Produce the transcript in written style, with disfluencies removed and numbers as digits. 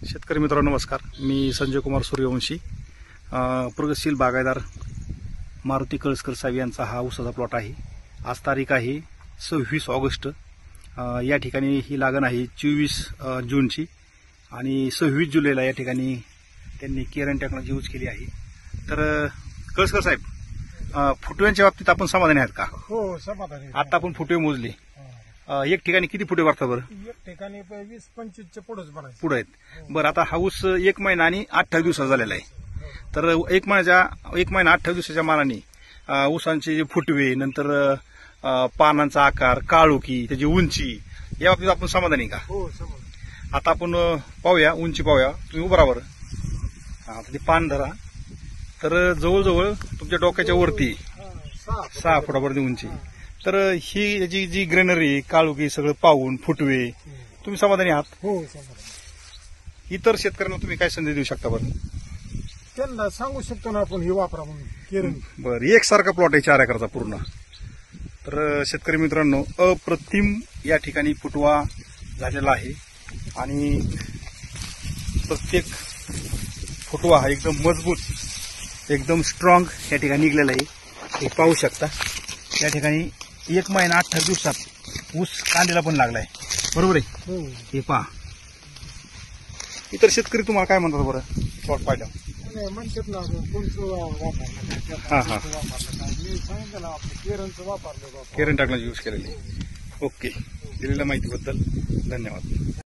शेतकरी मित्रांनो नमस्कार. मी संजय कुमार सूर्यवंशी, प्रगतशील बागायतदार मारुती कळसकर साहेब यांचा हा ऊसाचा प्लॉट आहे. आज तारीख आहे 26 ऑगस्ट. या ठिकाणी ही लागण आहे 24 जूनची आणि 26 जुलैला या ठिकाणी त्यांनी केरन टेक्नॉलॉजी यूज केली आहे. तर कळसकर साहेब, फुटव्यांच्या बाबतीत आपण समाधानी आहात का? हो, समाधानी. आता आपण फुटवे मोजले. एक ठिकाणी किती फुटे भरतात बरं? एक ठिकाणी 20-25 पुढे आहेत. बरं, आता हा ऊस 1 महिना आणि 28 दिवसाचा झालेला आहे. तर 1 महिना 28 दिवसाच्या मानाने ऊसांचे जे फुटवे, नंतर पानांचा आकार, काळोखी, त्याची उंची, या बाबतीत आपण समाधानी का? हो, समाधानी. आता आपण पाहूया, उंची पाहूया. तुम्ही उभा राहा बरं. आता ते पान धरा. तर जवळजवळ तुमच्या डोक्याच्या वरती 6 फुटापर्यंत उंची. तर ही जी ग्रेनरी, काळोखी सगळं पाहून फुटवे, तुम्ही समाधानी आहात? हो, समाधानी. इतर शेतकऱ्यांना तुम्ही काय संधी देऊ शकता बरं? त्यांना सांगू शकतो ना आपण, हे वापरा म्हणून केरन. बरं, एकसारखा प्लॉट आहे 4 एकराचा पूर्ण. तर शेतकरी मित्रांनो, अप्रतिम या ठिकाणी फुटवा झालेला आहे आणि प्रत्येक फुटवा हा एकदम मजबूत, एकदम स्ट्रॉंग या ठिकाणी निघलेला आहे. हे पाहू शकता. या ठिकाणी 1 महिना 28 दिवसात ऊस कांद्याला पण लागलाय. बरोबर आहे? हे पहा. इतर शेतकरी तुम्हाला काय म्हणतात बरं प्लॉट पाहिलं? म्हणतात ना, कोणचं वापरलं, मी सांगितलं ना, आपलं केरनचं वापरलं. केरन टेक्नॉलॉजी यूज केलेली. ओके, दिलेल्या माहितीबद्दल धन्यवाद.